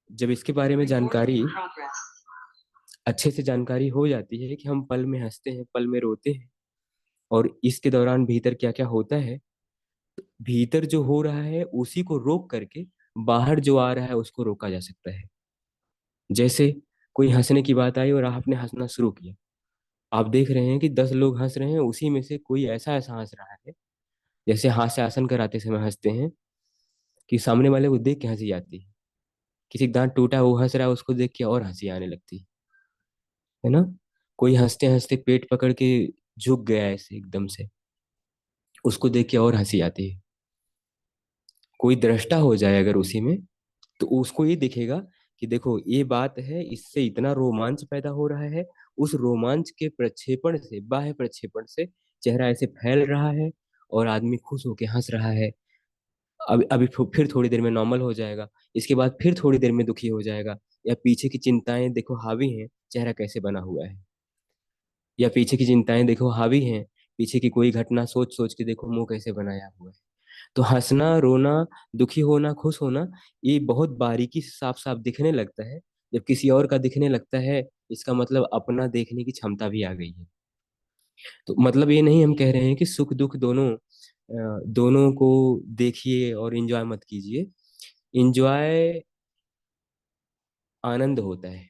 जब इसके बारे में जानकारी अच्छे से जानकारी हो जाती है कि हम पल में हंसते हैं, पल में रोते हैं, और इसके दौरान भीतर क्या क्या होता है, भीतर जो हो रहा है उसी को रोक करके बाहर जो आ रहा है उसको रोका जा सकता है। जैसे कोई हंसने की बात आई और आपने हंसना शुरू किया। आप देख रहे हैं कि 10 लोग हंस रहे हैं, उसी में से कोई ऐसा ऐसा हंस रहा है, जैसे हास्य आसन कराते समय हंसते हैं, कि सामने वाले को देख के हंसी आती है। किसी का दांत टूटा वो हंस रहा है, उसको देख के और हंसी आने लगती है ना। कोई हंसते हंसते पेट पकड़ के झुक गया ऐसे एकदम से, उसको देख के और हंसी आती है। कोई दृष्टा हो जाए अगर उसी में, तो उसको ये दिखेगा कि देखो ये बात है, इससे इतना रोमांच पैदा हो रहा है। उस रोमांच के प्रक्षेपण से, बाह्य प्रक्षेपण से चेहरा ऐसे फैल रहा है और आदमी खुश होके हंस रहा है। अभी अभी फिर थोड़ी देर में नॉर्मल हो जाएगा, इसके बाद फिर थोड़ी देर में दुखी हो जाएगा। या पीछे की चिंताएं देखो हावी हैं, चेहरा कैसे बना हुआ है। या पीछे की चिंताएं देखो हावी हैं, पीछे की कोई घटना सोच सोच के देखो मुंह कैसे बनाया हुआ है। तो हंसना, रोना, दुखी होना, खुश होना, ये बहुत बारीकी से साफ साफ दिखने लगता है। जब किसी और का दिखने लगता है, इसका मतलब अपना देखने की क्षमता भी आ गई है। तो मतलब ये नहीं हम कह रहे हैं कि सुख दुख दोनों दोनों को देखिए और एंजॉय मत कीजिए। एंजॉय आनंद होता है।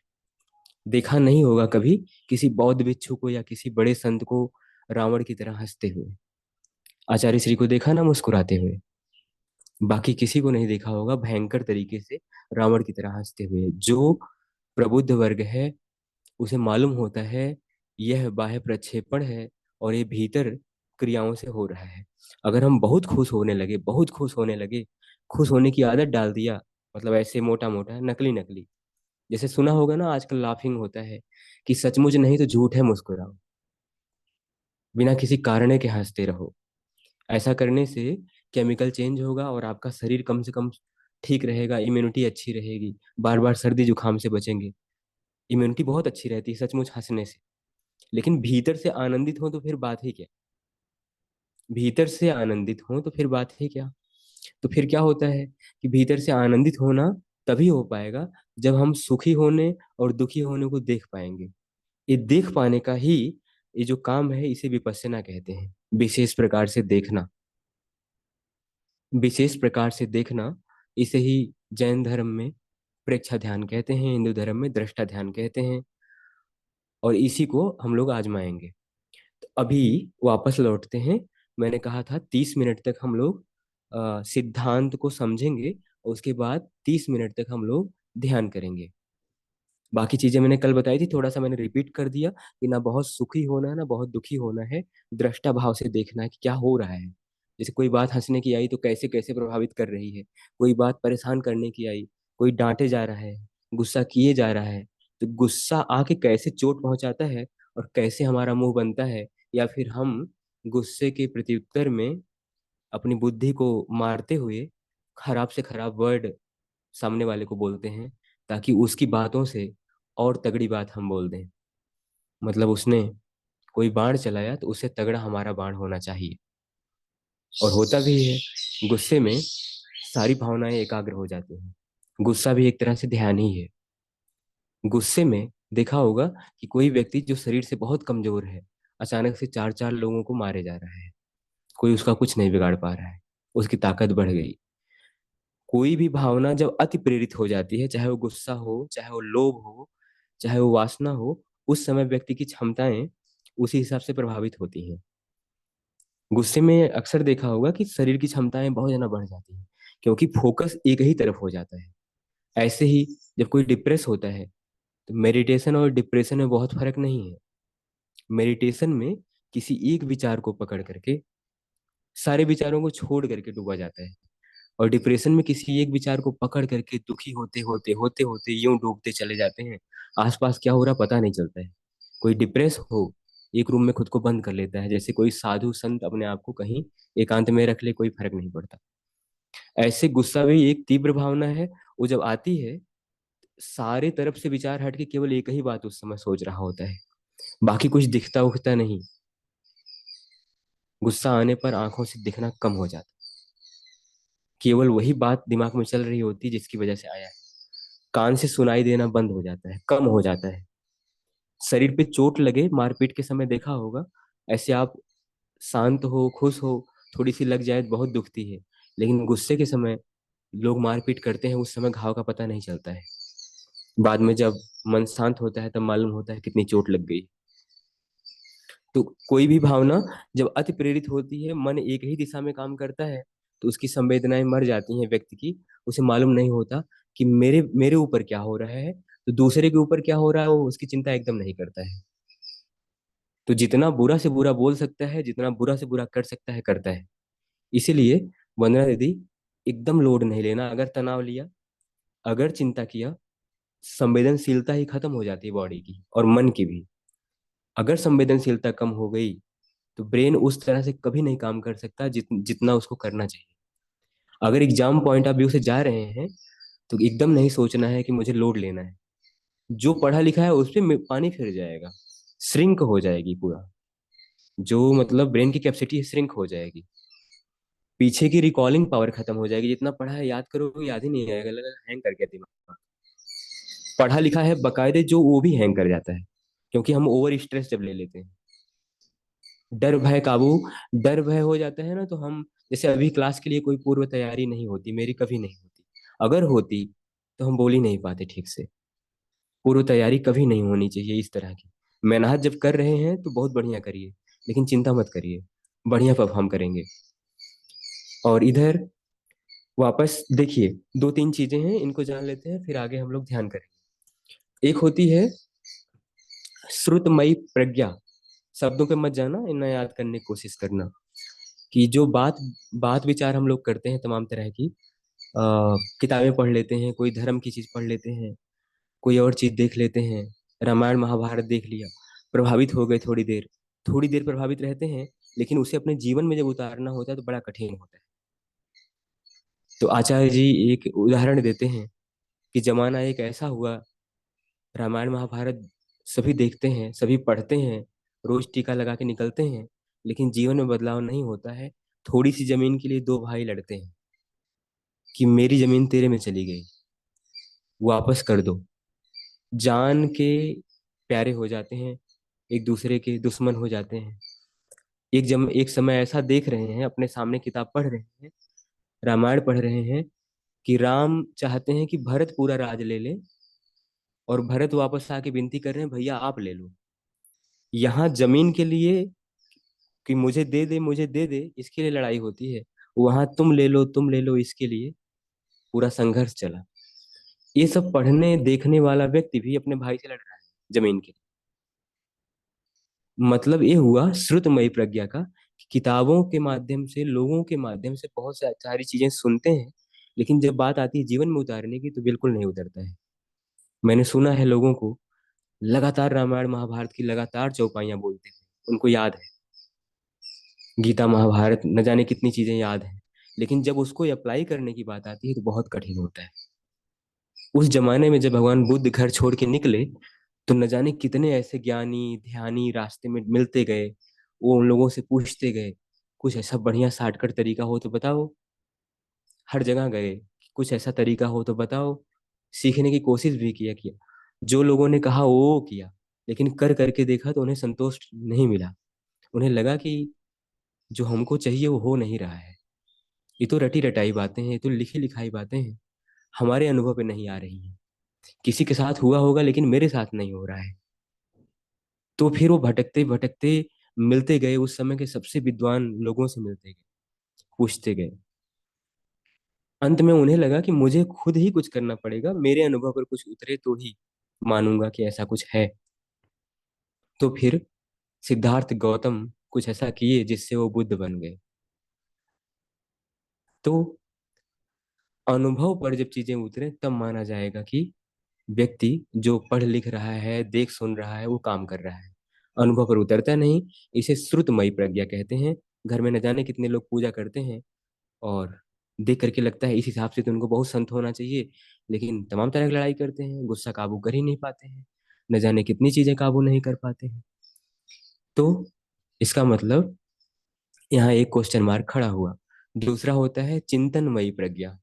देखा नहीं होगा कभी किसी बौद्ध भिक्षु को या किसी बड़े संत को रावण की तरह हंसते हुए। आचार्य श्री को देखा ना मुस्कुराते हुए, बाकी किसी को नहीं देखा होगा भयंकर तरीके से रावण की तरह हंसते हुए। जो प्रबुद्ध वर्ग है उसे मालूम होता है यह बाह्य प्रक्षेपण है और ये भीतर क्रियाओं से हो रहा है। अगर हम बहुत खुश होने लगे, बहुत खुश होने लगे, खुश होने की आदत डाल दिया, मतलब ऐसे मोटा मोटा नकली नकली, जैसे सुना होगा ना आजकल लाफिंग होता है कि सचमुच नहीं तो झूठ है मुस्कुराओ, बिना किसी कारण के हंसते रहो। ऐसा करने से केमिकल चेंज होगा और आपका शरीर कम से कम ठीक रहेगा, इम्यूनिटी अच्छी रहेगी, बार बार सर्दी जुकाम से बचेंगे। इम्यूनिटी बहुत अच्छी रहती है सचमुच हंसने से। लेकिन भीतर से आनंदित हो तो फिर बात ही क्या। भीतर से आनंदित हो तो फिर बात ही क्या। तो फिर क्या होता है कि भीतर से आनंदित होना तभी हो पाएगा जब हम सुखी होने और दुखी होने को देख पाएंगे। ये देख पाने का ही, ये जो काम है इसे विपश्यना कहते हैं। विशेष प्रकार से देखना, विशेष प्रकार से देखना, इसे ही जैन धर्म में प्रेक्षा ध्यान कहते हैं, हिंदू धर्म में दृष्टा ध्यान कहते हैं। और इसी को हम लोग आजमाएंगे। तो अभी वापस लौटते हैं। मैंने कहा था 30 मिनट तक हम लोग सिद्धांत को समझेंगे और उसके बाद 30 मिनट तक हम लोग ध्यान करेंगे। बाकी चीजें मैंने कल बताई थी, थोड़ा सा मैंने रिपीट कर दिया कि ना बहुत सुखी होना है ना बहुत दुखी होना है। दृष्टा भाव से देखना है कि क्या हो रहा है। जैसे कोई बात हंसने की आई तो कैसे कैसे प्रभावित कर रही है, कोई बात परेशान करने की आई, कोई डांटे जा रहा है, गुस्सा किए जा रहा है, तो गुस्सा आके कैसे चोट पहुंचाता है और कैसे हमारा मुंह बनता है। या फिर हम गुस्से के प्रत्युत्तर में अपनी बुद्धि को मारते हुए खराब से खराब वर्ड सामने वाले को बोलते हैं, ताकि उसकी बातों से और तगड़ी बात हम बोल दें। मतलब उसने कोई बाण चलाया तो उससे तगड़ा हमारा बाण होना चाहिए। और होता भी है। गुस्से में सारी भावनाएं एकाग्र हो जाती हैं। गुस्सा भी एक तरह से ध्यान ही है। गुस्से में देखा होगा कि कोई व्यक्ति जो शरीर से बहुत कमजोर है, अचानक से चार चार लोगों को मारे जा रहा है, कोई उसका कुछ नहीं बिगाड़ पा रहा है, उसकी ताकत बढ़ गई। कोई भी भावना जब अति प्रेरित हो जाती है, चाहे वो गुस्सा हो, चाहे वो लोभ हो, चाहे वो वासना हो, उस समय व्यक्ति की क्षमताएं उसी हिसाब से प्रभावित होती हैं। गुस्से में अक्सर देखा होगा कि शरीर की क्षमताएं बहुत ज्यादा बढ़ जाती हैं, क्योंकि फोकस एक ही तरफ हो जाता है। ऐसे ही जब कोई डिप्रेस होता है, तो मेडिटेशन और डिप्रेशन में बहुत फर्क नहीं है। मेडिटेशन में किसी एक विचार को पकड़ करके सारे विचारों को छोड़ करके डूबा जाता है, और डिप्रेशन में किसी एक विचार को पकड़ करके दुखी होते होते होते होते यूं डूबते चले जाते हैं। आसपास क्या हो रहा पता नहीं चलता है। कोई डिप्रेस हो, एक रूम में खुद को बंद कर लेता है, जैसे कोई साधु संत अपने आप को कहीं एकांत में रख ले, कोई फर्क नहीं पड़ता। ऐसे गुस्सा भी एक तीव्र भावना है। वो जब आती है, सारे तरफ से विचार हट के केवल एक ही बात उस समय सोच रहा होता है, बाकी कुछ दिखता उखता नहीं। गुस्सा आने पर आंखों से दिखना कम हो जाता, केवल वही बात दिमाग में चल रही होती जिसकी वजह से आया है। कान से सुनाई देना बंद हो जाता है, कम हो जाता है। शरीर पे चोट लगे मारपीट के समय देखा होगा, ऐसे आप शांत हो, खुश हो, थोड़ी सी लग जाए तो बहुत दुखती है। लेकिन गुस्से के समय लोग मारपीट करते हैं, उस समय घाव का पता नहीं चलता है। बाद में जब मन शांत होता है तब मालूम होता है कितनी चोट लग गई। तो कोई भी भावना जब अति प्रेरित होती है, मन एक ही दिशा में काम करता है, तो उसकी संवेदनाएं मर जाती हैं व्यक्ति की। उसे मालूम नहीं होता कि मेरे मेरे ऊपर क्या हो रहा है, तो दूसरे के ऊपर क्या हो रहा है वो उसकी चिंता एकदम नहीं करता है। तो जितना बुरा से बुरा बोल सकता है, जितना बुरा से बुरा कर सकता है करता है। इसीलिए वंदना दीदी, एकदम लोड नहीं लेना। अगर तनाव लिया, अगर चिंता किया, संवेदनशीलता ही खत्म हो जाती है बॉडी की और मन की भी। अगर संवेदनशीलता कम हो गई तो ब्रेन उस तरह से कभी नहीं काम कर सकता जितना उसको करना चाहिए। अगर एग्जाम पॉइंट ऑफ व्यू से जा रहे हैं तो एकदम नहीं सोचना है कि मुझे लोड लेना है। जो पढ़ा लिखा है उस पे पानी फिर जाएगा, श्रिंक हो जाएगी पूरा। जो मतलब ब्रेन की कैपेसिटी श्रिंक हो जाएगी, पीछे की रिकॉलिंग पावर खत्म हो जाएगी। जितना पढ़ा है याद करोगे याद ही नहीं आएगा, लगेगा हैंग कर गया दिमाग। पढ़ा लिखा है बकायदे जो, वो भी हैंग कर जाता है, क्योंकि हम ओवर स्ट्रेस जब ले लेते हैं। डर भय काबू, डर भय हो जाता है ना, तो हम जैसे अभी क्लास के लिए कोई पूर्व तैयारी नहीं होती, मेरी कभी नहीं होती। अगर होती तो हम बोल ही नहीं पाते ठीक से। पूर्व तैयारी कभी नहीं होनी चाहिए इस तरह की। मेहनत जब कर रहे हैं तो बहुत बढ़िया करिए, लेकिन चिंता मत करिए, बढ़िया परफॉर्म करेंगे। और इधर वापस देखिए, दो तीन चीजें हैं, इनको जान लेते हैं फिर आगे हम लोग ध्यान करेंगे। एक होती है श्रुतमयी प्रज्ञा। शब्दों पे मत जाना, इन्हें याद करने की कोशिश करना। कि जो बात बात विचार हम लोग करते हैं तमाम तरह की, किताबें पढ़ लेते हैं, कोई धर्म की चीज पढ़ लेते हैं, कोई और चीज देख लेते हैं, रामायण महाभारत देख लिया, प्रभावित हो गए थोड़ी देर, थोड़ी देर प्रभावित रहते हैं, लेकिन उसे अपने जीवन में जब उतारना होता है तो बड़ा कठिन होता है। तो आचार्य जी एक उदाहरण देते हैं कि जमाना एक ऐसा हुआ, रामायण महाभारत सभी देखते हैं, सभी पढ़ते हैं, रोज टीका लगा के निकलते हैं, लेकिन जीवन में बदलाव नहीं होता है। थोड़ी सी जमीन के लिए दो भाई लड़ते हैं कि मेरी जमीन तेरे में चली गई, वापस कर दो। जान के प्यारे हो जाते हैं, एक दूसरे के दुश्मन हो जाते हैं। एक समय ऐसा देख रहे हैं, अपने सामने किताब पढ़ रहे हैं, रामायण पढ़ रहे हैं, कि राम चाहते हैं कि भरत पूरा राज ले ले, और भरत वापस आके विनती कर रहे हैं भैया आप ले लो। यहाँ जमीन के लिए कि मुझे दे दे, मुझे दे दे, इसके लिए लड़ाई होती है। वहां तुम ले लो, तुम ले लो, इसके लिए पूरा संघर्ष चला। ये सब पढ़ने देखने वाला व्यक्ति भी अपने भाई से लड़ रहा है जमीन के लिए। मतलब ये हुआ श्रुतमयी प्रज्ञा का, कि किताबों के माध्यम से, लोगों के माध्यम से बहुत सारी चीजें सुनते हैं, लेकिन जब बात आती है जीवन में उतारने की तो बिल्कुल नहीं उतरता है। मैंने सुना है लोगों को लगातार रामायण महाभारत की लगातार चौपाइयां बोलते हैं, उनको याद है, गीता महाभारत न जाने कितनी चीजें याद हैं, लेकिन जब उसको अप्लाई करने की बात आती है तो बहुत कठिन होता है। उस जमाने में जब भगवान बुद्ध घर छोड़ के निकले, तो न जाने कितने ऐसे ज्ञानी ध्यानी रास्ते में मिलते गए। वो उन लोगों से पूछते गए, कुछ ऐसा बढ़िया शॉर्टकट तरीका हो तो बताओ। हर जगह गए, कुछ ऐसा तरीका हो तो बताओ। सीखने की कोशिश भी किया। जो लोगों ने कहा वो किया, लेकिन कर करके देखा तो उन्हें संतोष नहीं मिला। उन्हें लगा कि जो हमको चाहिए वो हो नहीं रहा है। ये तो रटी रटाई बातें हैं, ये तो लिखी लिखाई बातें हैं, हमारे अनुभव पे नहीं आ रही हैं। किसी के साथ हुआ होगा लेकिन मेरे साथ नहीं हो रहा है। तो फिर वो भटकते भटकते मिलते गए, उस समय के सबसे विद्वान लोगों से मिलते गए, पूछते गए। अंत में उन्हें लगा कि मुझे खुद ही कुछ करना पड़ेगा, मेरे अनुभव पर कुछ उतरे तो ही मानूंगा कि ऐसा कुछ है। तो फिर सिद्धार्थ गौतम कुछ ऐसा किए जिससे वो बुद्ध बन गए। तो अनुभव पर जब चीजें उतरे तब माना जाएगा कि व्यक्ति जो पढ़ लिख रहा है, देख सुन रहा है, वो काम कर रहा है। अनुभव पर उतरता नहीं। इसे श्रुतमयी प्रज्ञा कहते हैं। घर में न जाने कितने लोग पूजा करते हैं, और देख करके लगता है इस हिसाब से तो उनको बहुत संत होना चाहिए, लेकिन तमाम तरह की लड़ाई करते हैं, गुस्सा काबू कर ही नहीं पाते हैं, न जाने कितनी चीजें काबू नहीं कर पाते हैं। तो इसका मतलब यहाँ एक क्वेश्चन मार्क खड़ा हुआ। दूसरा होता है चिंतनमयी प्रज्ञा।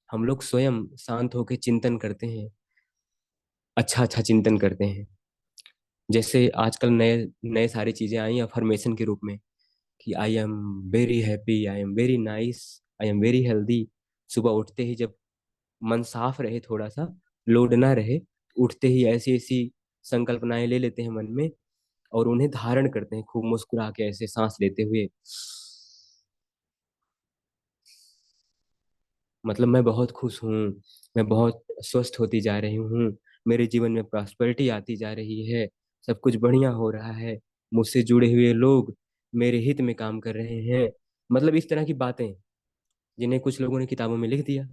हम लोग स्वयं शांत होकर चिंतन करते हैं, अच्छा अच्छा चिंतन करते हैं। जैसे आजकल नए नए सारी चीजें आई अफर्मेशन के रूप में, कि I am very happy, I am very nice, I am very healthy. सुबह उठते ही जब मन साफ रहे, थोड़ा सा लोड ना रहे, उठते ही ऐसी ऐसी संकल्पनाएं ले लेते हैं मन में, और उन्हें धारण करते हैं खूब मुस्कुरा के, ऐसे सांस लेते हुए। मतलब मैं बहुत खुश हूँ, मैं बहुत स्वस्थ होती जा रही हूँ, मेरे जीवन में प्रॉस्पेरिटी आती जा रही है, सब कुछ बढ़िया हो रहा है, मुझसे जुड़े हुए लोग मेरे हित में काम कर रहे हैं। मतलब इस तरह की बातें जिन्हें कुछ लोगों ने किताबों में लिख दिया।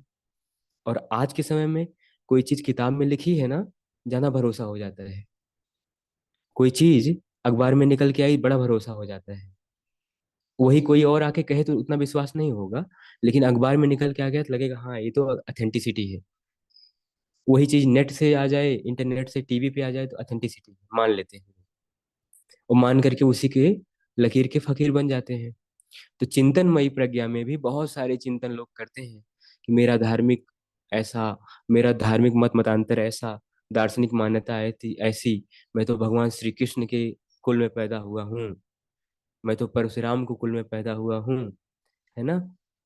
और आज के समय में कोई चीज किताब में लिखी है ना, ज्यादा भरोसा हो जाता है। कोई चीज अखबार में निकल के आई, बड़ा भरोसा हो जाता है। वही कोई और आके कहे तो उतना विश्वास नहीं होगा, लेकिन अखबार में निकल के आ गया तो लगेगा हाँ ये तो अथेंटिसिटी है। वही चीज नेट से आ जाए, इंटरनेट से टीवी पे आ जाए तो अथेंटिसिटी मान लेते हैं, और मान करके उसी के लकीर के फकीर बन जाते हैं। तो चिंतनमयी प्रज्ञा में भी बहुत सारे चिंतन लोग करते हैं कि मेरा धार्मिक ऐसा, मेरा धार्मिक मत मतांतर ऐसा, दार्शनिक मान्यता ऐसी ऐसी, मैं तो भगवान श्री कृष्ण के कुल में पैदा हुआ हूँ, मैं तो परशुराम को कुल में पैदा हुआ हूँ, है ना।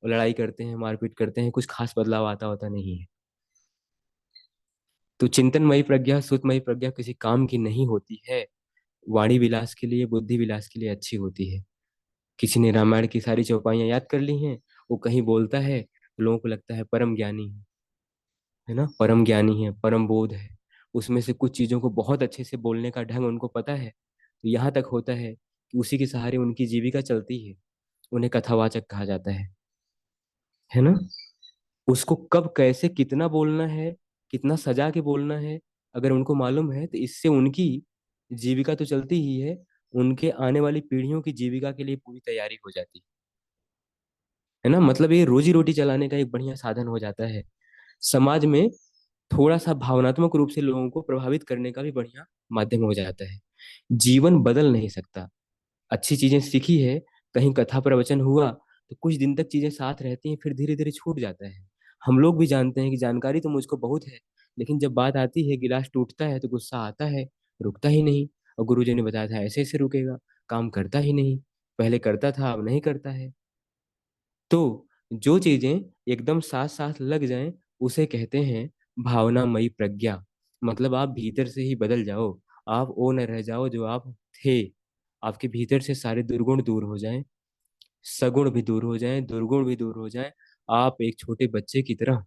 और लड़ाई करते हैं, मारपीट करते हैं, कुछ खास बदलाव आता होता नहीं है। तो चिंतनमयी प्रज्ञा, सुतमयी प्रज्ञा किसी काम की नहीं होती है। वाणी विलास के लिए, बुद्धि विलास के लिए अच्छी होती है। किसी ने रामायण की सारी चौपाइयां याद कर ली हैं, वो कहीं बोलता है तो लोगों को लगता है परम ज्ञानी है ना, परम ज्ञानी है, परम बोध है। उसमें से कुछ चीजों को बहुत अच्छे से बोलने का ढंग उनको पता है, तो यहाँ तक होता है कि उसी के सहारे उनकी जीविका चलती है। उन्हें कथावाचक कहा जाता है ना। उसको कब कैसे कितना बोलना है, कितना सजा के बोलना है, अगर उनको मालूम है तो इससे उनकी जीविका तो चलती ही है, उनके आने वाली पीढ़ियों की जीविका के लिए पूरी तैयारी हो जाती है ना। मतलब ये रोजी रोटी चलाने का एक बढ़िया साधन हो जाता है। समाज में थोड़ा सा भावनात्मक रूप से लोगों को प्रभावित करने का भी बढ़िया माध्यम हो जाता है। जीवन बदल नहीं सकता, अच्छी चीजें सीखी है, कहीं कथा प्रवचन हुआ तो कुछ दिन तक चीजें साथ रहती हैं, फिर धीरे धीरे छूट जाता है। हम लोग भी जानते हैं कि जानकारी तो मुझको बहुत है, लेकिन जब बात आती है, गिलास टूटता है तो गुस्सा आता है, रुकता ही नहीं। और गुरुजी ने बताया था ऐसे ऐसे रुकेगा, काम करता ही नहीं, पहले करता था अब नहीं करता है। तो जो चीजें एकदम साथ साथ लग जाएं, उसे कहते हैं भावनामयी प्रज्ञा। मतलब आप भीतर से ही बदल जाओ, आप वो न रह जाओ जो आप थे। आपके भीतर से सारे दुर्गुण दूर हो जाएं, सगुण भी दूर हो जाएं, दुर्गुण भी दूर हो जाएं। आप एक छोटे बच्चे की तरह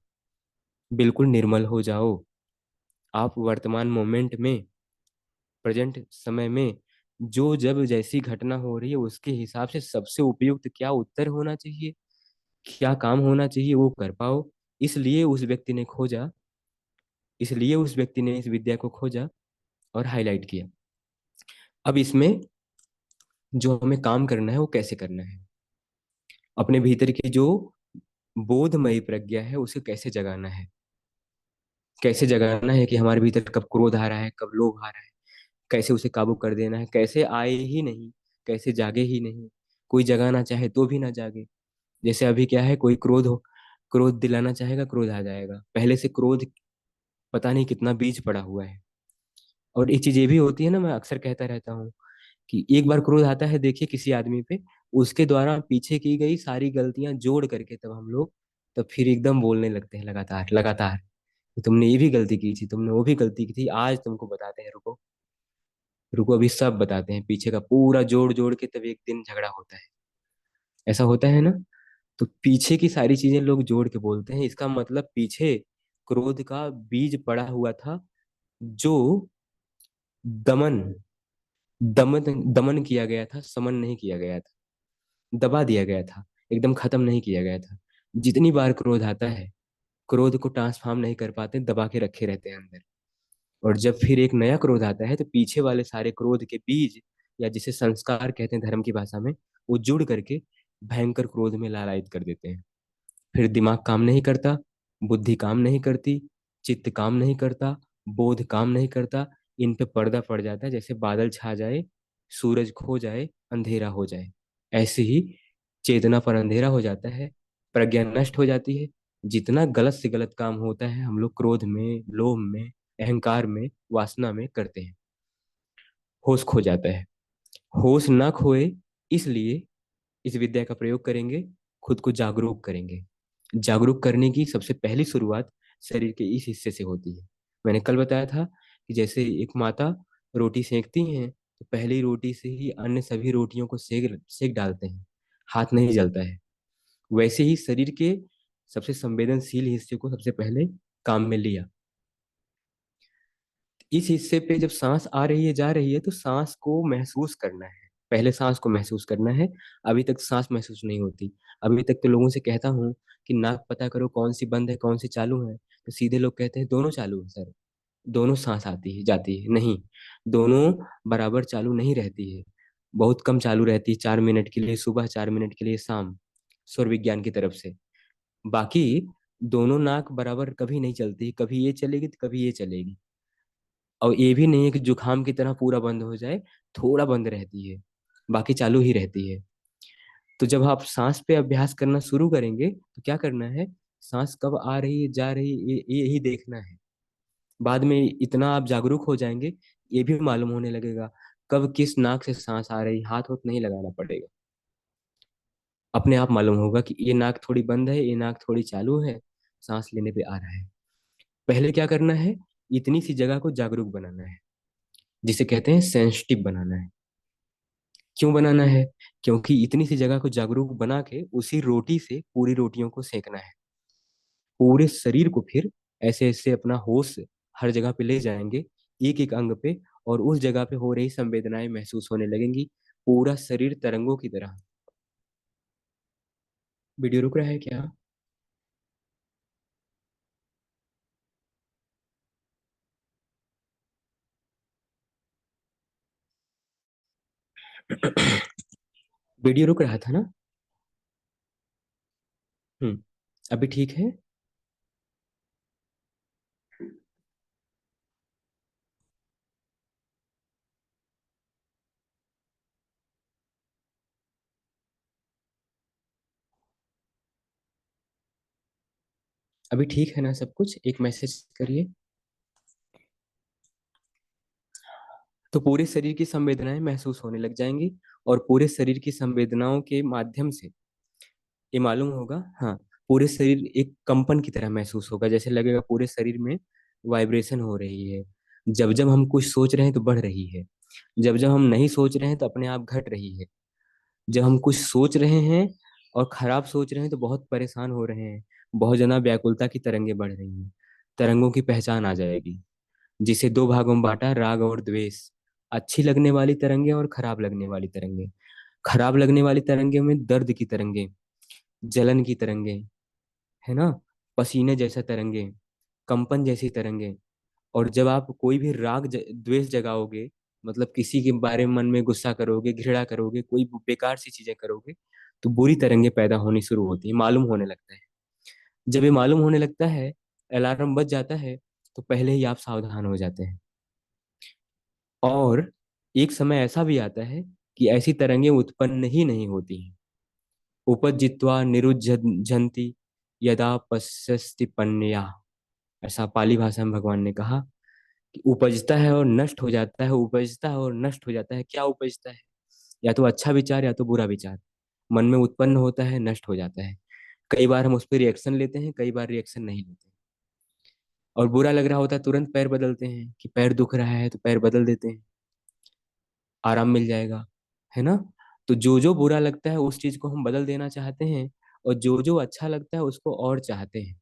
बिल्कुल निर्मल हो जाओ। आप वर्तमान मोमेंट में, प्रेजेंट समय में, जो जब जैसी घटना हो रही है उसके हिसाब से सबसे उपयुक्त क्या उत्तर होना चाहिए, क्या काम होना चाहिए, वो कर पाओ। इसलिए उस व्यक्ति ने खोजा, इसलिए उस व्यक्ति ने इस विद्या को खोजा और हाईलाइट किया। अब इसमें जो हमें काम करना है वो कैसे करना है, अपने भीतर की जो बोधमयी प्रज्ञा है उसे कैसे जगाना है। कैसे जगाना है कि हमारे भीतर कब क्रोध आ रहा है, कब लोभ आ रहा है, कैसे उसे काबू कर देना है, कैसे आए ही नहीं, कैसे जागे ही नहीं। कोई जगाना चाहे तो भी ना जागे। जैसे अभी क्या है, कोई क्रोध हो, क्रोध दिलाना चाहेगा, क्रोध आ जाएगा। पहले से क्रोध पता नहीं कितना बीज पड़ा हुआ है। और एक चीज ये भी होती है ना, मैं अक्सर कहता रहता हूँ कि एक बार क्रोध आता है, देखिए किसी आदमी पे, उसके द्वारा पीछे की गई सारी गलतियां जोड़ करके तब हम लोग, तब फिर एकदम बोलने लगते हैं लगातार लगातार कि तुमने ये भी गलती की थी, तुमने वो भी गलती की थी, आज तुमको बताते हैं, रुको रुको अभी सब बताते हैं। पीछे का पूरा जोड़ जोड़ के तब एक दिन झगड़ा होता है। ऐसा होता है ना। तो पीछे की सारी चीजें लोग जोड़ के बोलते हैं, इसका मतलब पीछे क्रोध का बीज पड़ा हुआ था, जो दमन दमन दमन किया गया था, समन नहीं किया गया था, दबा दिया गया था, एकदम खत्म नहीं किया गया था। जितनी बार क्रोध आता है, क्रोध को ट्रांसफॉर्म नहीं कर पाते, दबा के रखे रहते हैं अंदर। और जब फिर एक नया क्रोध आता है तो पीछे वाले सारे क्रोध के बीज, या जिसे संस्कार कहते हैं धर्म की भाषा में, वो जुड़ करके भयंकर क्रोध में लालायित कर देते हैं। फिर दिमाग काम नहीं करता, बुद्धि काम नहीं करती, चित्त काम नहीं करता, बोध काम नहीं करता। इन पे पर्दा पड़ जाता है, जैसे बादल छा जाए, सूरज खो जाए, अंधेरा हो जाए। ऐसे ही चेतना पर अंधेरा हो जाता है, प्रज्ञा नष्ट हो जाती है, जितना गलत से गलत काम होता है हम लोग क्रोध में, लोभ में, अहंकार में, वासना में करते हैं, होश खो जाता है। होश ना खोए इसलिए इस विद्या का प्रयोग करेंगे, खुद को जागरूक करेंगे। जागरूक करने की सबसे पहली शुरुआत शरीर के इस हिस्से से होती है। मैंने कल बताया था कि जैसे एक माता रोटी सेकती हैं तो पहली रोटी से ही अन्य सभी रोटियों को सेक सेक डालते हैं, हाथ नहीं जलता है। वैसे ही शरीर के सबसे संवेदनशील हिस्से को सबसे पहले काम में लिया। इस हिस्से पे जब सांस आ रही है जा रही है तो सांस को महसूस करना है, पहले सांस को महसूस करना है। अभी तक सांस महसूस नहीं होती। अभी तक तो लोगों से कहता हूँ कि नाक पता करो कौन सी बंद है कौन सी चालू है, तो सीधे लोग कहते हैं दोनों चालू है सर, दोनों सांस आती है जाती है। नहीं, दोनों बराबर चालू नहीं रहती है, बहुत कम चालू रहती है, 4 मिनट के लिए सुबह, 4 मिनट के लिए शाम, स्वर विज्ञान की तरफ से। बाकी दोनों नाक बराबर कभी नहीं चलती, कभी ये चलेगी तो कभी ये चलेगी। और ये भी नहीं है कि जुकाम की तरह पूरा बंद हो जाए, थोड़ा बंद रहती है, बाकी चालू ही रहती है। तो जब आप सांस पे अभ्यास करना शुरू करेंगे तो क्या करना है, सांस कब आ रही है जा रही है ये यही देखना है। बाद में इतना आप जागरूक हो जाएंगे, ये भी मालूम होने लगेगा कब किस नाक से सांस आ रही, हाथ होत नहीं लगाना पड़ेगा। अपने आप मालूम होगा कि ये नाक थोड़ी बंद है, ये नाक थोड़ी चालू है, सांस लेने पे आ रहा है। पहले क्या करना है, इतनी सी जगह को जागरूक बनाना है, जिसे कहते हैं सेंसिटिव बनाना है। क्यों बनाना है, क्योंकि इतनी सी जगह को जागरूक बना के उसी रोटी से पूरी रोटियों को सेकना है। पूरे शरीर को फिर ऐसे ऐसे अपना होश हर जगह पे ले जाएंगे, एक एक अंग पे, और उस जगह पे हो रही संवेदनाएं महसूस होने लगेंगी, पूरा शरीर तरंगों की तरह। वीडियो रुक रहा है क्या? वीडियो रुक रहा था ना? हम्म। अभी ठीक है? अभी ठीक है ना सब कुछ? एक मैसेज करिए। तो पूरे शरीर की संवेदनाएं महसूस होने लग जाएंगी, और पूरे शरीर की संवेदनाओं के माध्यम से ये मालूम होगा, हाँ, पूरे शरीर एक कंपन की तरह महसूस होगा, जैसे लगेगा पूरे शरीर में वाइब्रेशन हो रही है। जब जब हम कुछ सोच रहे हैं तो बढ़ रही है, जब जब हम नहीं सोच रहे हैं तो अपने आप घट रही है। जब हम कुछ सोच रहे हैं और खराब सोच रहे हैं तो बहुत परेशान हो रहे हैं, बहुत जना व्याकुलता की तरंगे बढ़ रही हैं। तरंगों की पहचान आ जाएगी, जिसे दो भागों में बांटा, राग और द्वेष। अच्छी लगने वाली तरंगे और खराब लगने वाली तरंगे। खराब लगने वाली तरंगे में दर्द की तरंगे, जलन की तरंगे, है ना, पसीने जैसा तरंगे, कंपन जैसी तरंगे। और जब आप कोई भी द्वेष जगाओगे, मतलब किसी के बारे में मन में गुस्सा करोगे, घृणा करोगे, कोई बेकार सी चीजें करोगे, तो बुरी तरंगे पैदा होनी शुरू होती है, मालूम होने लगता है। जब ये मालूम होने लगता है, अलार्म बज जाता है, तो पहले ही आप सावधान हो जाते हैं। और एक समय ऐसा भी आता है कि ऐसी तरंगे उत्पन्न ही नहीं होती हैं। उपजित्वा निरुज्झन्ति यदा पश्यस्ति पन्या, ऐसा पाली भाषा में भगवान ने कहा कि उपजता है और नष्ट हो जाता है, उपजता है और नष्ट हो जाता है। क्या उपजता है? या तो अच्छा विचार या तो बुरा विचार मन में उत्पन्न होता है, नष्ट हो जाता है। कई बार हम उस पर रिएक्शन लेते हैं, कई बार रिएक्शन नहीं लेते। और बुरा लग रहा होता है, तुरंत पैर बदलते हैं, कि पैर दुख रहा है तो पैर बदल देते हैं, आराम मिल जाएगा, है ना। तो जो जो बुरा लगता है उस चीज को हम बदल देना चाहते हैं, और जो जो अच्छा लगता है उसको और चाहते हैं।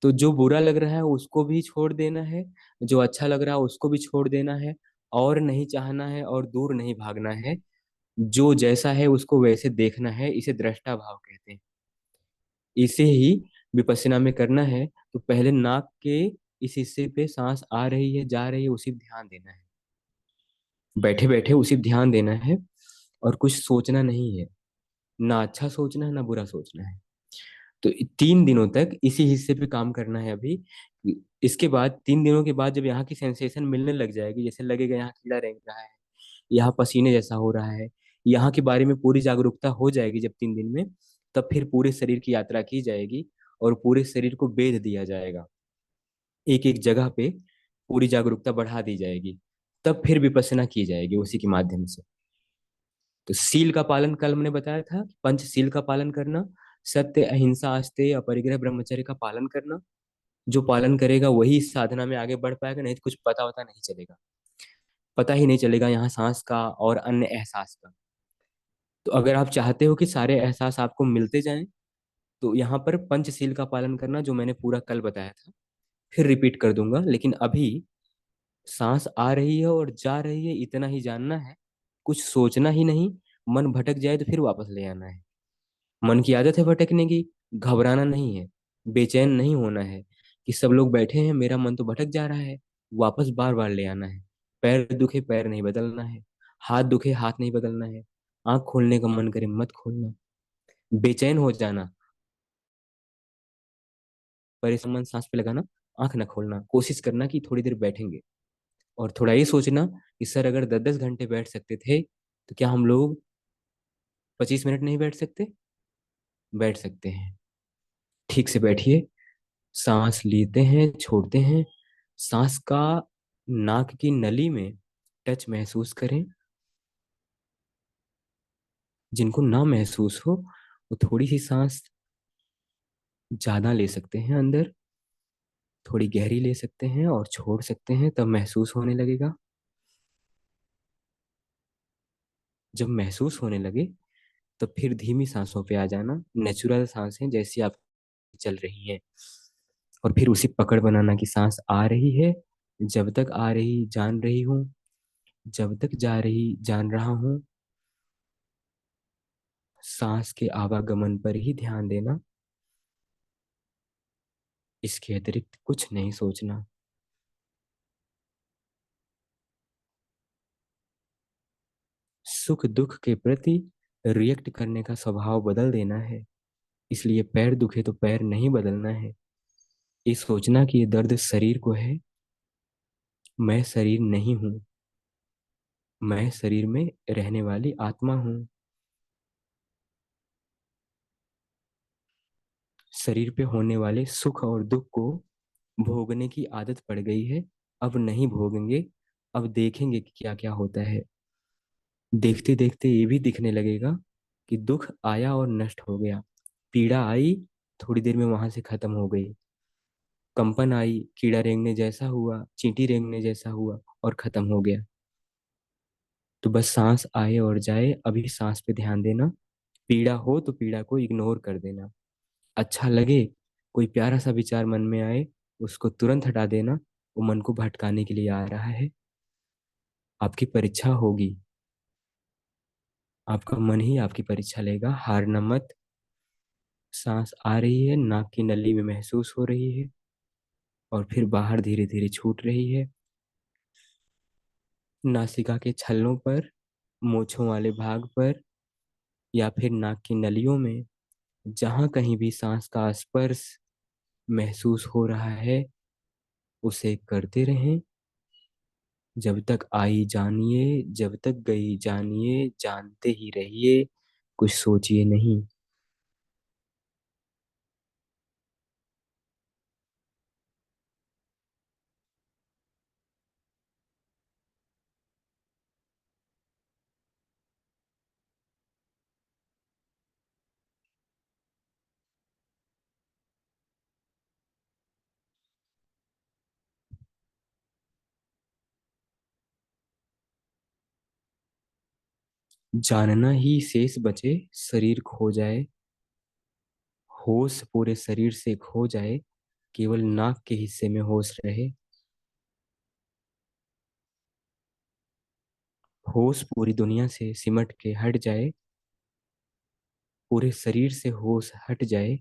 तो जो बुरा लग रहा है उसको भी छोड़ देना है, जो अच्छा लग रहा है उसको भी छोड़ देना है, और नहीं चाहना है और दूर नहीं भागना है। जो जैसा है उसको वैसे देखना है, इसे दृष्टा भाव कहते हैं। इसे ही विपश्यना में करना है। तो पहले नाक के इस हिस्से पे सांस आ रही है जा रही है उसी पे ध्यान देना है, बैठे बैठे उसी पे ध्यान देना है, और कुछ सोचना नहीं है, ना अच्छा सोचना है ना बुरा सोचना है। तो 3 दिनों तक इसी हिस्से पे काम करना है अभी। इसके बाद 3 दिनों के बाद जब यहाँ की सेंसेशन मिलने लग जाएगी, जैसे लगेगा यहाँ कीड़ा रेंग रहा है, यहाँ पसीने जैसा हो रहा है, यहाँ के बारे में पूरी जागरूकता हो जाएगी जब 3 दिन में, तब फिर पूरे शरीर की यात्रा की जाएगी। और पूरे शरीर को बेध दिया जाएगा। एक एक जगह पे पूरी जागरूकता बढ़ा दी जाएगी। तब फिर विपස්සना की जाएगी उसी के माध्यम से। तो सील का पालन कल हमने बताया था, पंचशील का पालन करना, सत्य, अहिंसा, आस्तेय, अपरिग्रह, ब्रह्मचर्य का पालन करना। जो पालन करेगा वही इस साधना में आगे बढ़ पाएगा, नहीं तो कुछ पता वता नहीं चलेगा। पता ही नहीं चलेगा यहाँ सांस का और अन्य एहसास का। तो अगर आप चाहते हो कि सारे एहसास आपको मिलते जाएं, तो यहाँ पर पंचशील का पालन करना, जो मैंने पूरा कल बताया था, फिर रिपीट कर दूंगा। लेकिन अभी सांस आ रही है और जा रही है, इतना ही जानना है। कुछ सोचना ही नहीं। मन भटक जाए तो फिर वापस ले आना है। मन की आदत है भटकने की, घबराना नहीं है, बेचैन नहीं होना है कि सब लोग बैठे हैं, मेरा मन तो भटक जा रहा है। वापस बार बार ले आना है। पैर दुखे पैर नहीं बदलना है, हाथ दुखे हाथ नहीं बदलना है, आंख खोलने का मन करे मत खोलना, बेचैन हो जाना, परेशान मन सांस पे लगाना, आंख ना खोलना, कोशिश करना कि थोड़ी देर बैठेंगे। और थोड़ा ये सोचना कि सर अगर 10-10 घंटे बैठ सकते थे तो क्या हम लोग 25 मिनट नहीं बैठ सकते? बैठ सकते हैं। ठीक से बैठिए। सांस लेते हैं, छोड़ते हैं। सांस का नाक की नली में टच महसूस करें। जिनको ना महसूस हो वो थोड़ी सी सांस ज्यादा ले सकते हैं अंदर, थोड़ी गहरी ले सकते हैं और छोड़ सकते हैं, तब महसूस होने लगेगा। जब महसूस होने लगे तो फिर धीमी सांसों पे आ जाना, नेचुरल सांसें जैसी आप चल रही हैं। और फिर उसी पकड़ बनाना कि सांस आ रही है, जब तक आ रही जान रही हूँ, जब तक जा रही जान रहा हूँ। सांस के आवागमन पर ही ध्यान देना, इसके अतिरिक्त कुछ नहीं सोचना। सुख दुख के प्रति रिएक्ट करने का स्वभाव बदल देना है। इसलिए पैर दुखे तो पैर नहीं बदलना है। ये सोचना कि ये दर्द शरीर को है, मैं शरीर नहीं हूँ, मैं शरीर में रहने वाली आत्मा हूँ। शरीर पे होने वाले सुख और दुख को भोगने की आदत पड़ गई है। अब नहीं भोगेंगे, अब देखेंगे कि क्या क्या होता है। देखते देखते ये भी दिखने लगेगा कि दुख आया और नष्ट हो गया, पीड़ा आई, थोड़ी देर में वहां से खत्म हो गई, कंपन आई, कीड़ा रेंगने जैसा हुआ, चींटी रेंगने जैसा हुआ और खत्म हो गया। तो बस सांस आए और जाए, अभी सांस पे ध्यान देना। पीड़ा हो तो पीड़ा को इग्नोर कर देना। अच्छा लगे, कोई प्यारा सा विचार मन में आए, उसको तुरंत हटा देना। वो मन को भटकाने के लिए आ रहा है। आपकी परीक्षा होगी, आपका मन ही आपकी परीक्षा लेगा, हारना मत। सांस आ रही है, नाक की नली में महसूस हो रही है और फिर बाहर धीरे धीरे छूट रही है। नासिका के छल्लों पर, मूंछों वाले भाग पर, या फिर नाक की नलियों में, जहां कहीं भी सांस का स्पर्श महसूस हो रहा है, उसे करते रहें। जब तक आई जानिए, जब तक गई जानिए, जानते ही रहिए, कुछ सोचिए नहीं। जानना ही शेष बचे, शरीर खो जाए, होश पूरे शरीर से खो जाए, केवल नाक के हिस्से में होश रहे। होश पूरी दुनिया से सिमट के हट जाए, पूरे शरीर से होश हट जाए,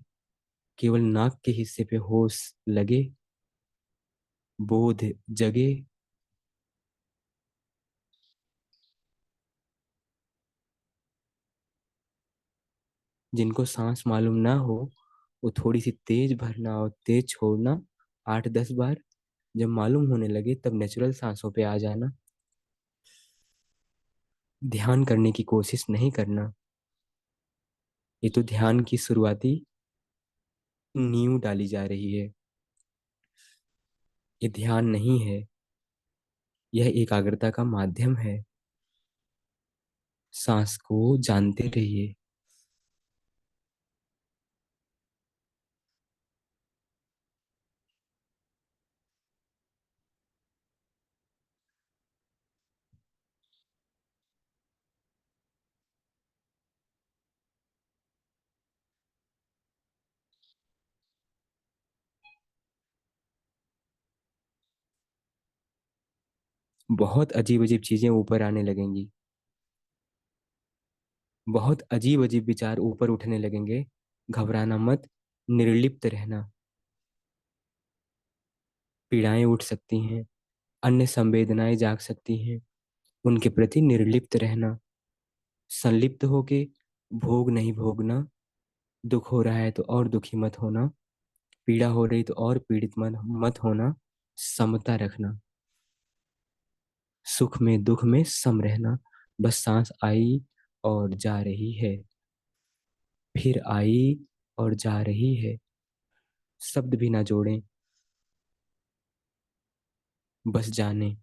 केवल नाक के हिस्से पे होश लगे, बोध जगे। जिनको सांस मालूम ना हो, वो थोड़ी सी तेज भरना और तेज छोड़ना, 8-10 बार। जब मालूम होने लगे तब नेचुरल सांसों पे आ जाना। ध्यान करने की कोशिश नहीं करना। ये तो ध्यान की शुरुआती नींव डाली जा रही है। ये ध्यान नहीं है, यह एकाग्रता का माध्यम है। सांस को जानते रहिए। बहुत अजीब अजीब चीजें ऊपर आने लगेंगी। बहुत अजीब अजीब विचार ऊपर उठने लगेंगे। घबराना मत, निर्लिप्त रहना। पीड़ाएं उठ सकती हैं, अन्य संवेदनाएं जाग सकती हैं, उनके प्रति निर्लिप्त रहना। संलिप्त होके भोग नहीं भोगना। दुख हो रहा है तो और दुखी मत होना, पीड़ा हो रही तो और पीड़ित मत मत होना। समता रखना, सुख में दुख में सम रहना। बस सांस आई और जा रही है, फिर आई और जा रही है। शब्द भी ना जोड़ें, बस जाने।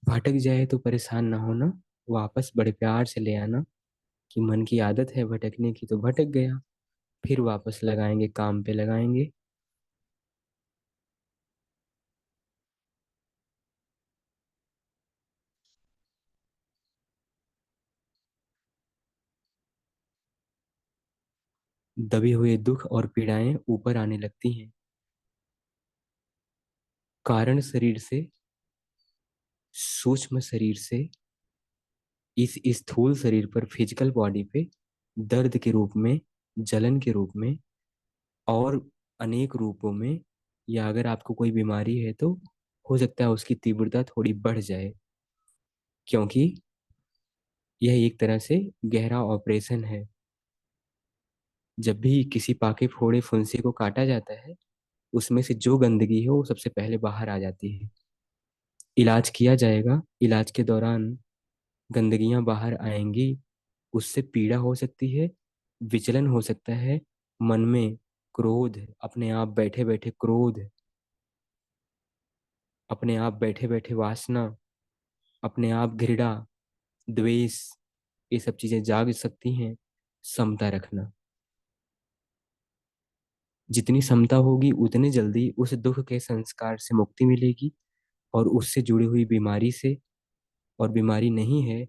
भटक जाए तो परेशान ना होना, वापस बड़े प्यार से ले आना। कि मन की आदत है भटकने की तो भटक गया, फिर वापस लगाएंगे, काम पे लगाएंगे। दबे हुए दुख और पीड़ाएं ऊपर आने लगती हैं। कारण शरीर से, सूक्ष्म शरीर से इस स्थूल शरीर पर, फिजिकल बॉडी पे दर्द के रूप में, जलन के रूप में और अनेक रूपों में, या अगर आपको कोई बीमारी है तो हो सकता है उसकी तीव्रता थोड़ी बढ़ जाए, क्योंकि यह एक तरह से गहरा ऑपरेशन है। जब भी किसी पाके फोड़े फुंसी को काटा जाता है, उसमें से जो गंदगी है वो सबसे पहले बाहर आ जाती है। इलाज किया जाएगा, इलाज के दौरान गंदगियां बाहर आएंगी, उससे पीड़ा हो सकती है, विचलन हो सकता है। मन में क्रोध, अपने आप बैठे बैठे क्रोध, अपने आप बैठे बैठे वासना, अपने आप घृणा, द्वेष, ये सब चीजें जाग सकती हैं। समता रखना। जितनी समता होगी उतने जल्दी उस दुख के संस्कार से मुक्ति मिलेगी, और उससे जुड़ी हुई बीमारी से, और बीमारी नहीं है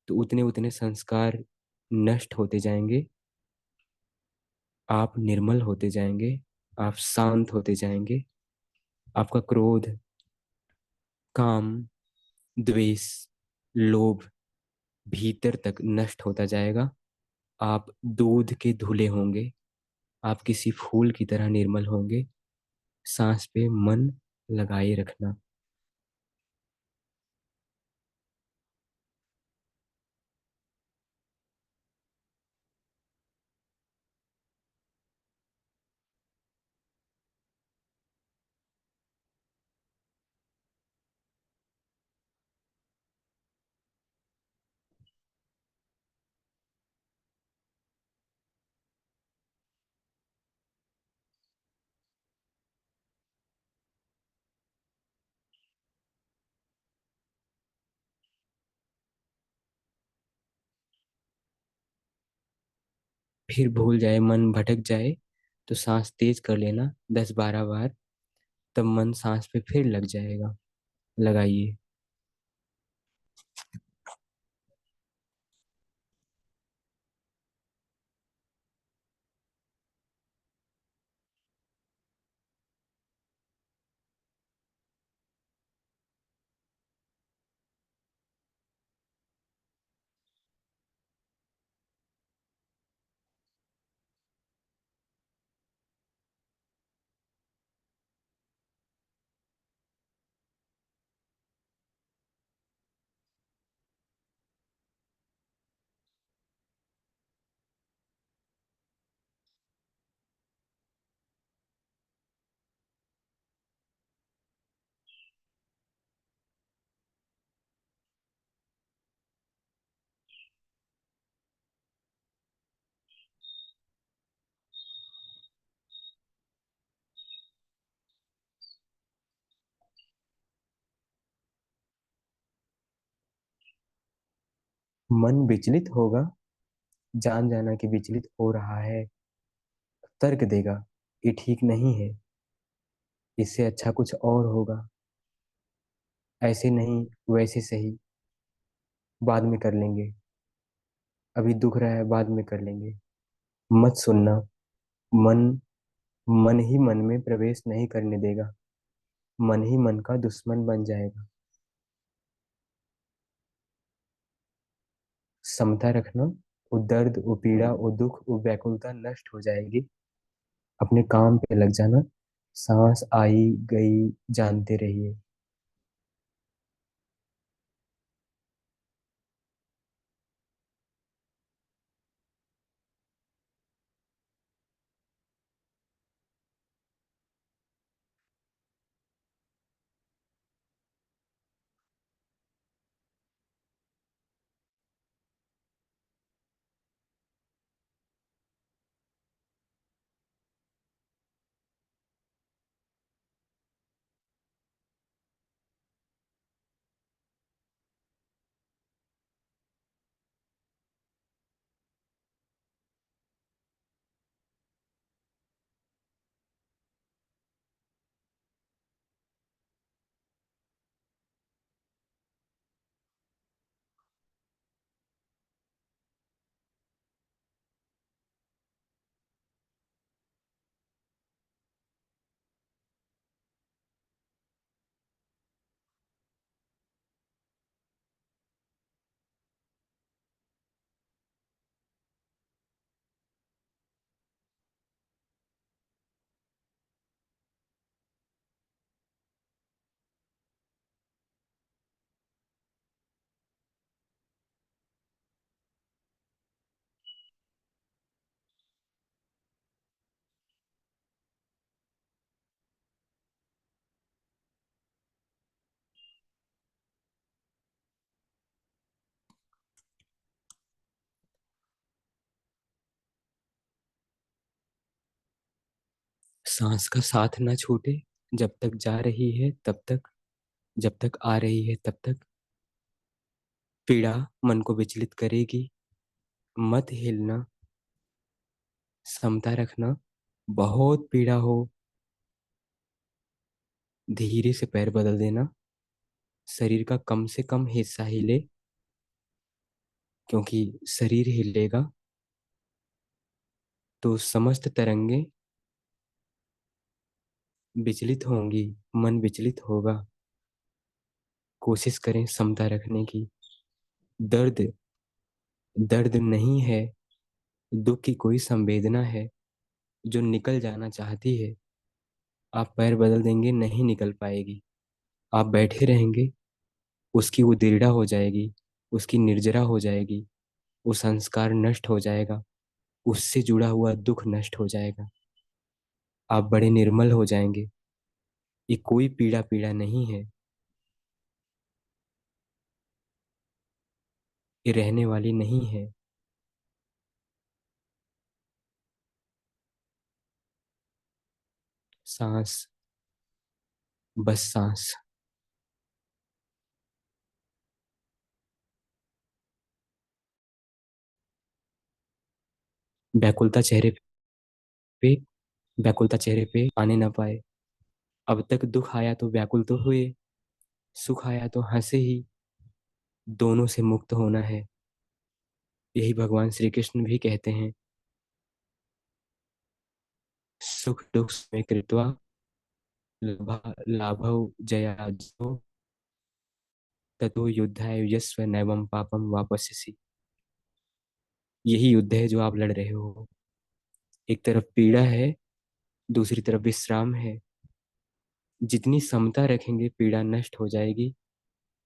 तो उतने उतने संस्कार नष्ट होते जाएंगे। आप निर्मल होते जाएंगे, आप शांत होते जाएंगे। आपका क्रोध, काम, द्वेष, लोभ भीतर तक नष्ट होता जाएगा। आप दूध के धुले होंगे, आप किसी फूल की तरह निर्मल होंगे। सांस पे मन लगाए रखना। फिर भूल जाए, मन भटक जाए तो सांस तेज कर लेना 10-12 बार, तब मन सांस पे फिर लग जाएगा। लगाइए। मन विचलित होगा, जान जाना कि विचलित हो रहा है, तर्क देगा ये ठीक नहीं है, इससे अच्छा कुछ और होगा, ऐसे नहीं वैसे सही, बाद में कर लेंगे, अभी दुख रहा है बाद में कर लेंगे। मत सुनना। मन मन ही मन में प्रवेश नहीं करने देगा, मन ही मन का दुश्मन बन जाएगा। समता रखना, वो दर्द, वो पीड़ा, वो दुख, वो व्याकुलता नष्ट हो जाएगी। अपने काम पे लग जाना, सांस आई गई जानते रहिए। सांस का साथ ना छूटे, जब तक जा रही है तब तक, जब तक आ रही है तब तक। पीड़ा मन को विचलित करेगी, मत हिलना, समता रखना। बहुत पीड़ा हो, धीरे से पैर बदल देना, शरीर का कम से कम हिस्सा हिले, क्योंकि शरीर हिलेगा तो समस्त तरंगे विचलित होंगी, मन विचलित होगा। कोशिश करें समता रखने की। दर्द दर्द नहीं है, दुख की कोई संवेदना है जो निकल जाना चाहती है। आप पैर बदल देंगे, नहीं निकल पाएगी। आप बैठे रहेंगे, उसकी वो दृढ़ा हो जाएगी, उसकी निर्जरा हो जाएगी, वो संस्कार नष्ट हो जाएगा, उससे जुड़ा हुआ दुख नष्ट हो जाएगा। आप बड़े निर्मल हो जाएंगे। ये कोई पीड़ा पीड़ा नहीं है, ये रहने वाली नहीं है। सांस, बस सांस। व्याकुलता चेहरे पे व्याकुलता चेहरे पे आने ना पाए। अब तक दुख आया तो व्याकुल तो हुए, सुख आया तो हंसे ही। दोनों से मुक्त होना है, यही भगवान श्री कृष्ण भी कहते हैं। सुख दुख में कृत्वा लाभौ जयाजो, ततो युद्धाय यस्व नैवं पापम वापस्यसि। यही युद्ध है जो आप लड़ रहे हो। एक तरफ पीड़ा है, दूसरी तरफ विश्राम है। जितनी समता रखेंगे पीड़ा नष्ट हो जाएगी,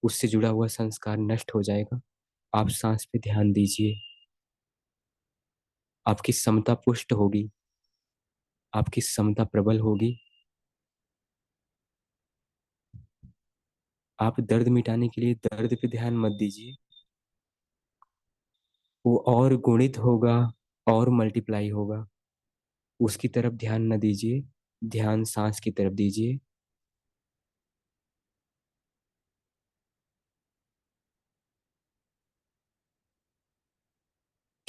उससे जुड़ा हुआ संस्कार नष्ट हो जाएगा। आप सांस पे ध्यान दीजिए, आपकी समता पुष्ट होगी, आपकी समता प्रबल होगी। आप दर्द मिटाने के लिए दर्द पे ध्यान मत दीजिए, वो और गुणित होगा, और मल्टीप्लाई होगा। उसकी तरफ ध्यान न दीजिए, ध्यान सांस की तरफ दीजिए।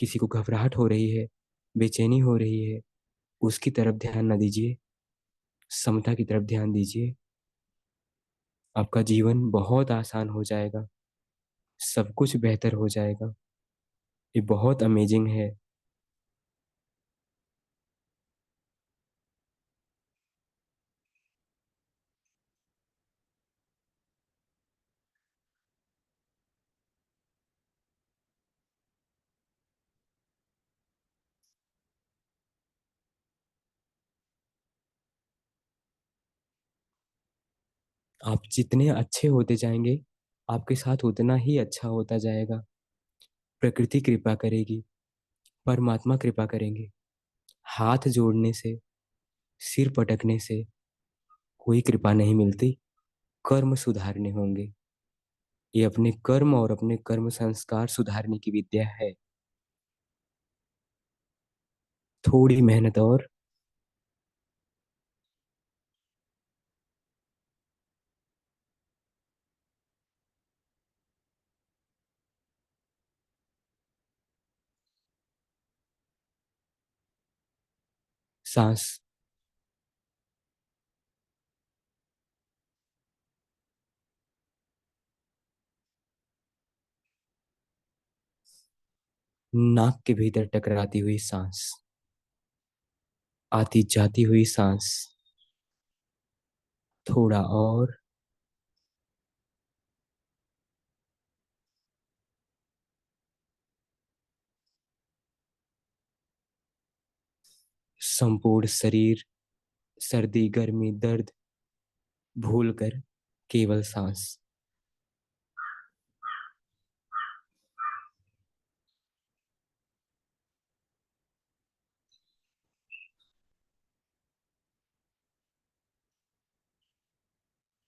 किसी को घबराहट हो रही है, बेचैनी हो रही है, उसकी तरफ ध्यान न दीजिए, समता की तरफ ध्यान दीजिए। आपका जीवन बहुत आसान हो जाएगा, सब कुछ बेहतर हो जाएगा। ये बहुत अमेजिंग है। आप जितने अच्छे होते जाएंगे, आपके साथ उतना ही अच्छा होता जाएगा। प्रकृति कृपा करेगी, परमात्मा कृपा करेंगे। हाथ जोड़ने से, सिर पटकने से कोई कृपा नहीं मिलती। कर्म सुधारने होंगे। ये अपने कर्म और अपने कर्म संस्कार सुधारने की विद्या है। थोड़ी मेहनत और। सांस। नाक के भीतर टकराती हुई सांस, आती जाती हुई सांस। थोड़ा और। संपूर्ण शरीर, सर्दी गर्मी दर्द भूल कर केवल सांस।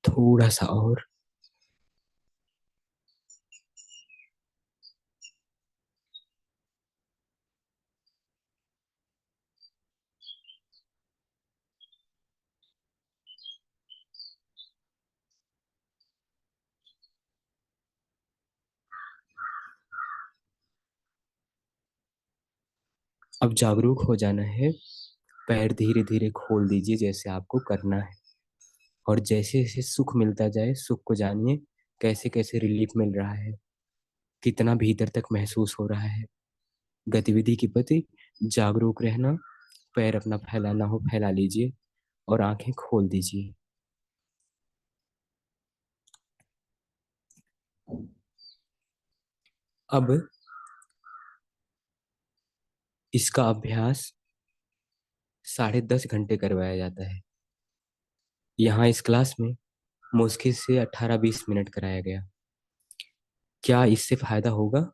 थोड़ा सा और। अब जागरूक हो जाना है। पैर धीरे धीरे खोल दीजिए जैसे आपको करना है। और जैसे जैसे सुख मिलता जाए, सुख को जानिए। कैसे कैसे रिलीफ मिल रहा है, कितना भीतर तक महसूस हो रहा है। गतिविधि के प्रति जागरूक रहना। पैर अपना फैलाना हो फैला लीजिए और आंखें खोल दीजिए। अब इसका अभ्यास 10.5 घंटे करवाया जाता है। यहाँ इस क्लास में मुश्किल से 18-20 मिनट कराया गया। क्या इससे फायदा होगा?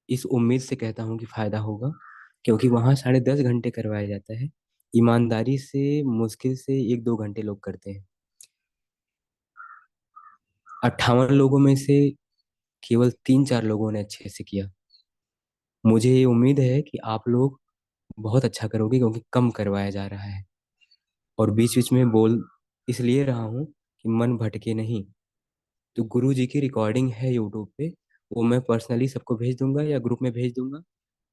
इस उम्मीद से कहता हूँ कि फायदा होगा, क्योंकि वहाँ 10.5 घंटे करवाया जाता है। ईमानदारी से मुश्किल से 1-2 घंटे लोग करते हैं। 58 लोगों में से केवल 3-4 लोगों ने अच्छे से किया। मुझे ये उम्मीद है कि आप लोग बहुत अच्छा करोगे, क्योंकि कम करवाया जा रहा है। और बीच बीच में बोल इसलिए रहा हूँ कि मन भटके नहीं। तो गुरु जी की रिकॉर्डिंग है यूट्यूब पे, वो मैं पर्सनली सबको भेज दूंगा या ग्रुप में भेज दूंगा।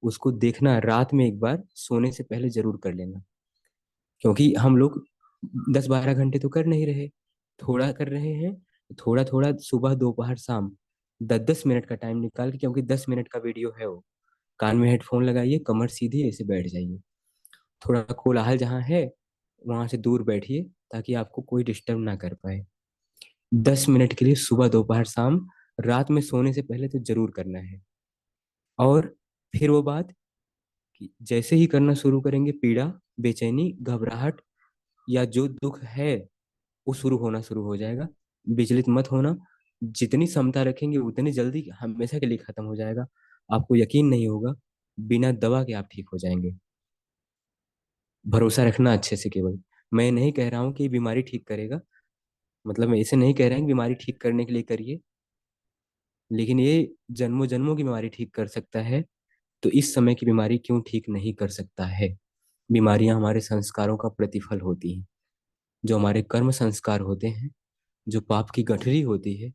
उसको देखना, रात में एक बार सोने से पहले जरूर कर लेना। क्योंकि हम लोग 10-12 घंटे तो कर नहीं रहे, थोड़ा कर रहे हैं। थोड़ा थोड़ा सुबह दोपहर शाम 10-10 मिनट का टाइम निकाल के, क्योंकि 10 मिनट का वीडियो है वो। कान में हेडफोन लगाइए, कमर सीधी ऐसे बैठ जाइए। थोड़ा कोलाहल जहाँ है वहां से दूर बैठिए, ताकि आपको कोई डिस्टर्ब ना कर पाए। 10 मिनट के लिए सुबह दोपहर शाम, रात में सोने से पहले तो जरूर करना है। और फिर वो बात कि जैसे ही करना शुरू करेंगे, पीड़ा, बेचैनी, घबराहट या जो दुख है वो शुरू हो जाएगा। विचलित मत होना। जितनी क्षमता रखेंगे उतनी जल्दी हमेशा के लिए खत्म हो जाएगा। आपको यकीन नहीं होगा, बिना दवा के आप ठीक हो जाएंगे। भरोसा रखना अच्छे से केवल। मैं नहीं कह रहा हूँ कि बीमारी ठीक करेगा, मतलब मैं ऐसे नहीं कह रहा हूँ कि बीमारी ठीक करने के लिए करिए, लेकिन ये जन्मों जन्मों की बीमारी ठीक कर सकता है। तो इस समय की बीमारी क्यों ठीक नहीं कर सकता है? बीमारियां हमारे संस्कारों का प्रतिफल होती हैं। जो हमारे कर्म संस्कार होते हैं, जो पाप की गठरी होती है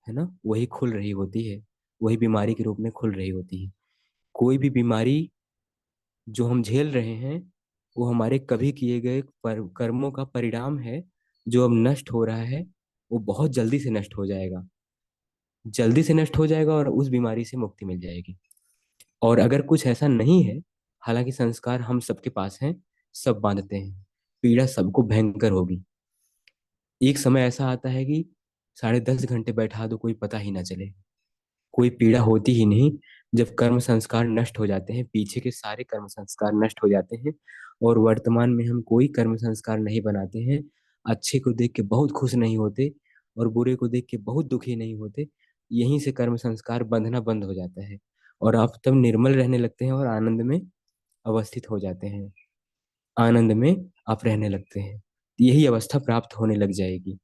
ना, वही खुल रही होती है। वही बीमारी के रूप में खुल रही होती है। कोई भी बीमारी जो हम झेल रहे हैं वो हमारे कभी किए गए कर्मों का परिणाम है। जो अब नष्ट हो रहा है वो बहुत जल्दी से नष्ट हो जाएगा, जल्दी से नष्ट हो जाएगा और उस बीमारी से मुक्ति मिल जाएगी। और अगर कुछ ऐसा नहीं है, हालांकि संस्कार हम सबके पास हैं, सब बांधते हैं, पीड़ा सबको भयंकर होगी। एक समय ऐसा आता है कि 10.5 घंटे बैठा दो कोई पता ही ना चले, कोई पीड़ा होती ही नहीं। जब कर्म संस्कार नष्ट हो जाते हैं, पीछे के सारे कर्म संस्कार नष्ट हो जाते हैं और वर्तमान में हम कोई कर्म संस्कार नहीं बनाते हैं, अच्छे को देख के बहुत खुश नहीं होते और बुरे को देख के बहुत दुखी नहीं होते, यहीं से कर्म संस्कार बंधना बंद हो जाता है और आप तब निर्मल रहने लगते हैं और आनंद में अवस्थित हो जाते हैं। आनंद में आप रहने लगते हैं, यही अवस्था प्राप्त होने लग जाएगी।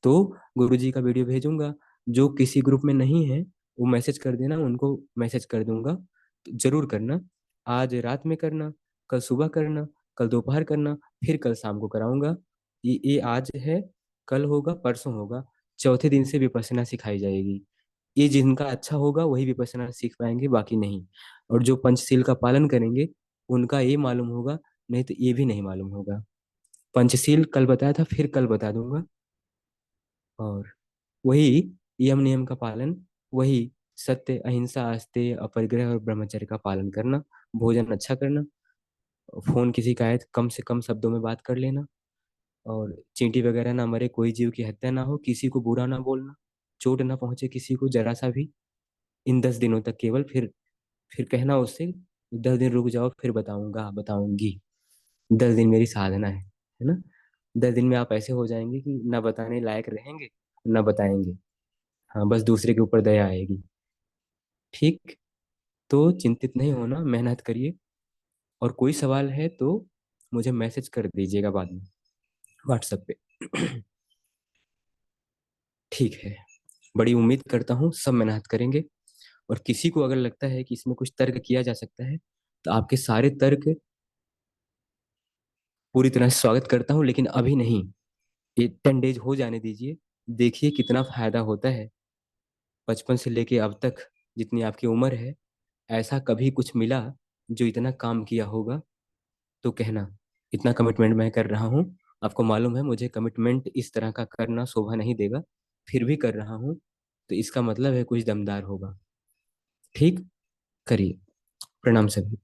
तो गुरुजी का वीडियो भेजूंगा, जो किसी ग्रुप में नहीं है वो मैसेज कर देना, उनको मैसेज कर दूंगा, तो जरूर करना। आज रात में करना, कल सुबह करना, कल दोपहर करना, फिर कल शाम को कराऊंगा। ये आज है, कल होगा, परसों होगा, चौथे दिन से विपश्यना सिखाई जाएगी। ये जिनका अच्छा होगा वही विपश्यना सीख पाएंगे, बाकी नहीं। और जो पंचशील का पालन करेंगे उनका ये मालूम होगा, नहीं तो ये भी नहीं मालूम होगा। पंचशील कल बताया था, फिर कल बता दूंगा। और वही यम नियम का पालन, वही सत्य अहिंसा अस्तेय अपरिग्रह और ब्रह्मचर्य का पालन करना, भोजन अच्छा करना, फोन किसी का आए तो कम से कम शब्दों में बात कर लेना, और चींटी वगैरह ना मरे, कोई जीव की हत्या ना हो, किसी को बुरा ना बोलना, चोट ना पहुंचे किसी को जरा सा भी, इन 10 दिनों तक केवल। फिर कहना उससे 10 दिन रुक जाओ फिर बताऊंगा बताऊंगी। 10 दिन मेरी साधना है ना। 10 दिन में आप ऐसे हो जाएंगे कि ना बताने लायक रहेंगे, ना बताएंगे। हाँ, बस दूसरे के ऊपर दया आएगी। ठीक। तो चिंतित नहीं होना, मेहनत करिए। और कोई सवाल है तो मुझे मैसेज कर दीजिएगा बाद में, व्हाट्सएप पे। ठीक है। बड़ी उम्मीद करता हूँ सब मेहनत करेंगे। और किसी को अगर लगता है कि इसमें कुछ तर्क किया जा सकता है तो आपके सारे तर्क पूरी तरह से स्वागत करता हूँ, लेकिन अभी नहीं। ये 10 डेज हो जाने दीजिए, देखिए कितना फायदा होता है। 55 से लेके अब तक जितनी आपकी उम्र है, ऐसा कभी कुछ मिला जो इतना काम किया होगा तो कहना। इतना कमिटमेंट मैं कर रहा हूँ, आपको मालूम है मुझे कमिटमेंट इस तरह का करना शोभा नहीं देगा, फिर भी कर रहा हूँ, तो इसका मतलब है कुछ दमदार होगा। ठीक। करिए। प्रणाम सभी।